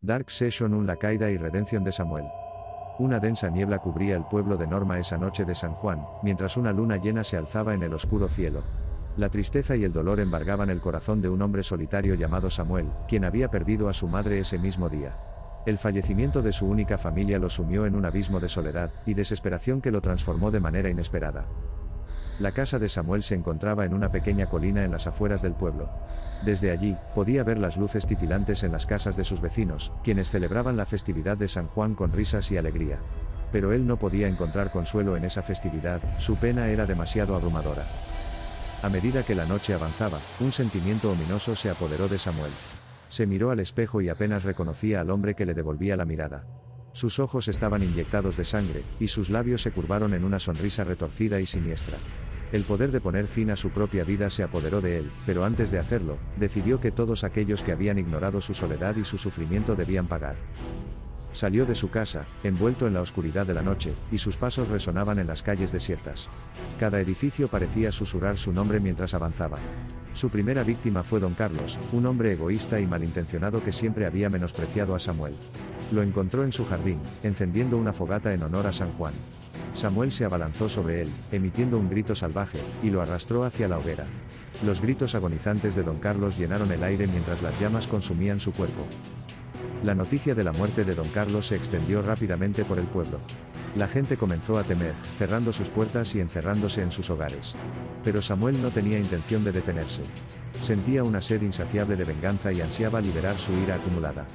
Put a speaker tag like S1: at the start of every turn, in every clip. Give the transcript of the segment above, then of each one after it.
S1: Dark Session 1. La caída y redención de Samuel. Una densa niebla cubría el pueblo de Norma esa noche de San Juan, mientras una luna llena se alzaba en el oscuro cielo. La tristeza y el dolor embargaban el corazón de un hombre solitario llamado Samuel, quien había perdido a su madre ese mismo día. El fallecimiento de su única familia lo sumió en un abismo de soledad y desesperación que lo transformó de manera inesperada. La casa de Samuel se encontraba en una pequeña colina en las afueras del pueblo. Desde allí, podía ver las luces titilantes en las casas de sus vecinos, quienes celebraban la festividad de San Juan con risas y alegría. Pero él no podía encontrar consuelo en esa festividad, su pena era demasiado abrumadora. A medida que la noche avanzaba, un sentimiento ominoso se apoderó de Samuel. Se miró al espejo y apenas reconocía al hombre que le devolvía la mirada. Sus ojos estaban inyectados de sangre, y sus labios se curvaron en una sonrisa retorcida y siniestra. El poder de poner fin a su propia vida se apoderó de él, pero antes de hacerlo, decidió que todos aquellos que habían ignorado su soledad y su sufrimiento debían pagar. Salió de su casa, envuelto en la oscuridad de la noche, y sus pasos resonaban en las calles desiertas. Cada edificio parecía susurrar su nombre mientras avanzaba. Su primera víctima fue Don Carlos, un hombre egoísta y malintencionado que siempre había menospreciado a Samuel. Lo encontró en su jardín, encendiendo una fogata en honor a San Juan. Samuel se abalanzó sobre él, emitiendo un grito salvaje, y lo arrastró hacia la hoguera. Los gritos agonizantes de Don Carlos llenaron el aire mientras las llamas consumían su cuerpo. La noticia de la muerte de Don Carlos se extendió rápidamente por el pueblo. La gente comenzó a temer, cerrando sus puertas y encerrándose en sus hogares. Pero Samuel no tenía intención de detenerse. Sentía una sed insaciable de venganza y ansiaba liberar su ira acumulada.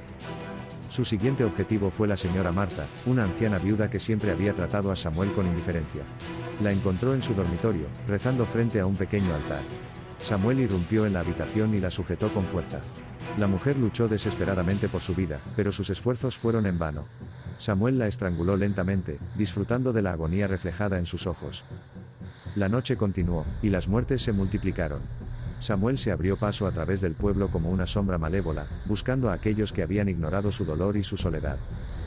S1: Su siguiente objetivo fue la señora Marta, una anciana viuda que siempre había tratado a Samuel con indiferencia. La encontró en su dormitorio, rezando frente a un pequeño altar. Samuel irrumpió en la habitación y la sujetó con fuerza. La mujer luchó desesperadamente por su vida, pero sus esfuerzos fueron en vano. Samuel la estranguló lentamente, disfrutando de la agonía reflejada en sus ojos. La noche continuó, y las muertes se multiplicaron. Samuel se abrió paso a través del pueblo como una sombra malévola, buscando a aquellos que habían ignorado su dolor y su soledad.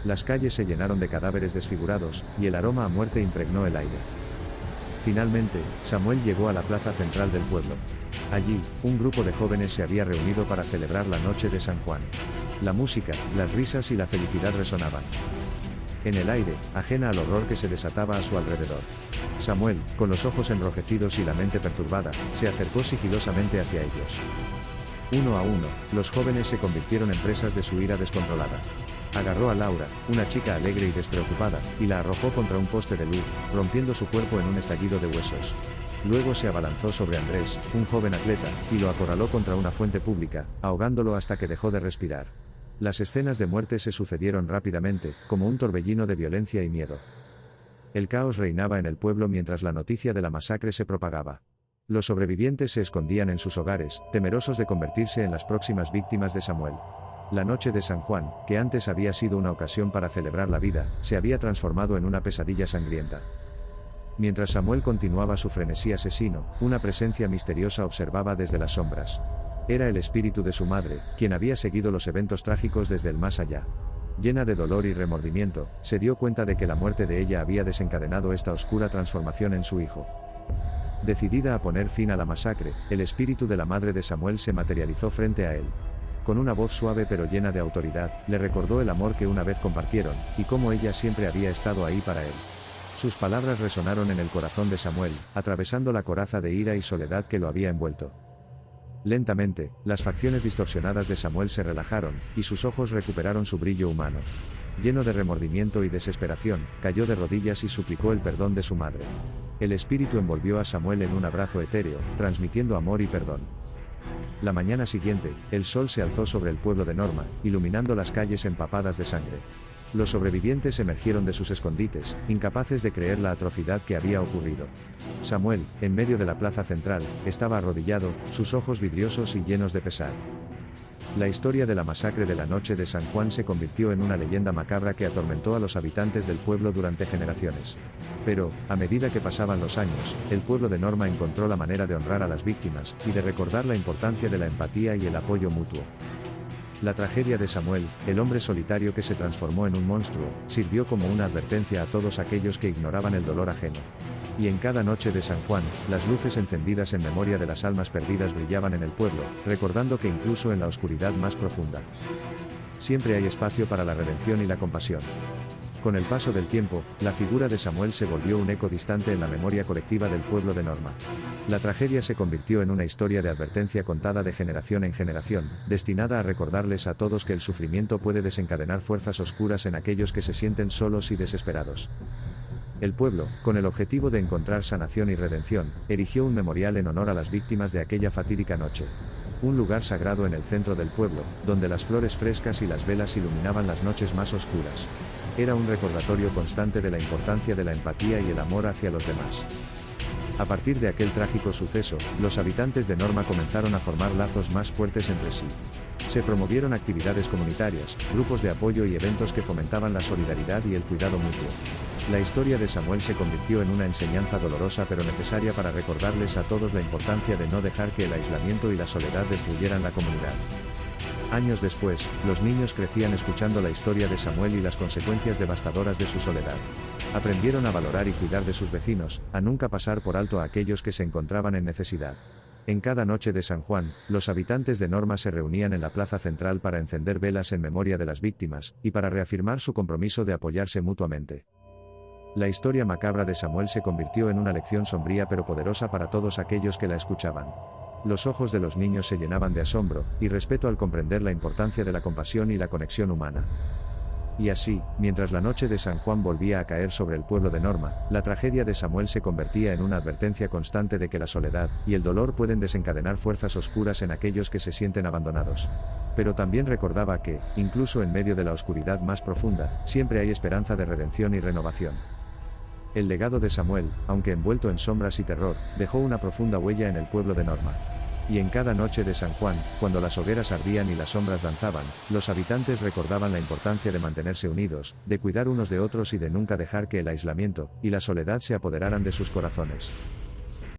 S1: Las calles se llenaron de cadáveres desfigurados, y el aroma a muerte impregnó el aire. Finalmente, Samuel llegó a la plaza central del pueblo. Allí, un grupo de jóvenes se había reunido para celebrar la noche de San Juan. La música, las risas y la felicidad resonaban en el aire, ajena al horror que se desataba a su alrededor. Samuel, con los ojos enrojecidos y la mente perturbada, se acercó sigilosamente hacia ellos. Uno a uno, los jóvenes se convirtieron en presas de su ira descontrolada. Agarró a Laura, una chica alegre y despreocupada, y la arrojó contra un poste de luz, rompiendo su cuerpo en un estallido de huesos. Luego se abalanzó sobre Andrés, un joven atleta, y lo acorraló contra una fuente pública, ahogándolo hasta que dejó de respirar. Las escenas de muerte se sucedieron rápidamente, como un torbellino de violencia y miedo. El caos reinaba en el pueblo mientras la noticia de la masacre se propagaba. Los sobrevivientes se escondían en sus hogares, temerosos de convertirse en las próximas víctimas de Samuel. La noche de San Juan, que antes había sido una ocasión para celebrar la vida, se había transformado en una pesadilla sangrienta. Mientras Samuel continuaba su frenesí asesino, una presencia misteriosa observaba desde las sombras. Era el espíritu de su madre, quien había seguido los eventos trágicos desde el más allá. Llena de dolor y remordimiento, se dio cuenta de que la muerte de ella había desencadenado esta oscura transformación en su hijo. Decidida a poner fin a la masacre, el espíritu de la madre de Samuel se materializó frente a él. Con una voz suave pero llena de autoridad, le recordó el amor que una vez compartieron, y cómo ella siempre había estado ahí para él. Sus palabras resonaron en el corazón de Samuel, atravesando la coraza de ira y soledad que lo había envuelto. Lentamente, las facciones distorsionadas de Samuel se relajaron, y sus ojos recuperaron su brillo humano. Lleno de remordimiento y desesperación, cayó de rodillas y suplicó el perdón de su madre. El espíritu envolvió a Samuel en un abrazo etéreo, transmitiendo amor y perdón. La mañana siguiente, el sol se alzó sobre el pueblo de Norma, iluminando las calles empapadas de sangre. Los sobrevivientes emergieron de sus escondites, incapaces de creer la atrocidad que había ocurrido. Samuel, en medio de la plaza central, estaba arrodillado, sus ojos vidriosos y llenos de pesar. La historia de la masacre de la noche de San Juan se convirtió en una leyenda macabra que atormentó a los habitantes del pueblo durante generaciones. Pero, a medida que pasaban los años, el pueblo de Norma encontró la manera de honrar a las víctimas, y de recordar la importancia de la empatía y el apoyo mutuo. La tragedia de Samuel, el hombre solitario que se transformó en un monstruo, sirvió como una advertencia a todos aquellos que ignoraban el dolor ajeno. Y en cada noche de San Juan, las luces encendidas en memoria de las almas perdidas brillaban en el pueblo, recordando que incluso en la oscuridad más profunda, siempre hay espacio para la redención y la compasión. Con el paso del tiempo, la figura de Samuel se volvió un eco distante en la memoria colectiva del pueblo de Norma. La tragedia se convirtió en una historia de advertencia contada de generación en generación, destinada a recordarles a todos que el sufrimiento puede desencadenar fuerzas oscuras en aquellos que se sienten solos y desesperados. El pueblo, con el objetivo de encontrar sanación y redención, erigió un memorial en honor a las víctimas de aquella fatídica noche. Un lugar sagrado en el centro del pueblo, donde las flores frescas y las velas iluminaban las noches más oscuras. Era un recordatorio constante de la importancia de la empatía y el amor hacia los demás. A partir de aquel trágico suceso, los habitantes de Norma comenzaron a formar lazos más fuertes entre sí. Se promovieron actividades comunitarias, grupos de apoyo y eventos que fomentaban la solidaridad y el cuidado mutuo. La historia de Samuel se convirtió en una enseñanza dolorosa pero necesaria para recordarles a todos la importancia de no dejar que el aislamiento y la soledad destruyeran la comunidad. Años después, los niños crecían escuchando la historia de Samuel y las consecuencias devastadoras de su soledad. Aprendieron a valorar y cuidar de sus vecinos, a nunca pasar por alto a aquellos que se encontraban en necesidad. En cada noche de San Juan, los habitantes de Norma se reunían en la plaza central para encender velas en memoria de las víctimas, y para reafirmar su compromiso de apoyarse mutuamente. La historia macabra de Samuel se convirtió en una lección sombría pero poderosa para todos aquellos que la escuchaban. Los ojos de los niños se llenaban de asombro y respeto al comprender la importancia de la compasión y la conexión humana. Y así, mientras la noche de San Juan volvía a caer sobre el pueblo de Norma, la tragedia de Samuel se convertía en una advertencia constante de que la soledad y el dolor pueden desencadenar fuerzas oscuras en aquellos que se sienten abandonados. Pero también recordaba que, incluso en medio de la oscuridad más profunda, siempre hay esperanza de redención y renovación. El legado de Samuel, aunque envuelto en sombras y terror, dejó una profunda huella en el pueblo de Norma. Y en cada noche de San Juan, cuando las hogueras ardían y las sombras danzaban, los habitantes recordaban la importancia de mantenerse unidos, de cuidar unos de otros y de nunca dejar que el aislamiento y la soledad se apoderaran de sus corazones.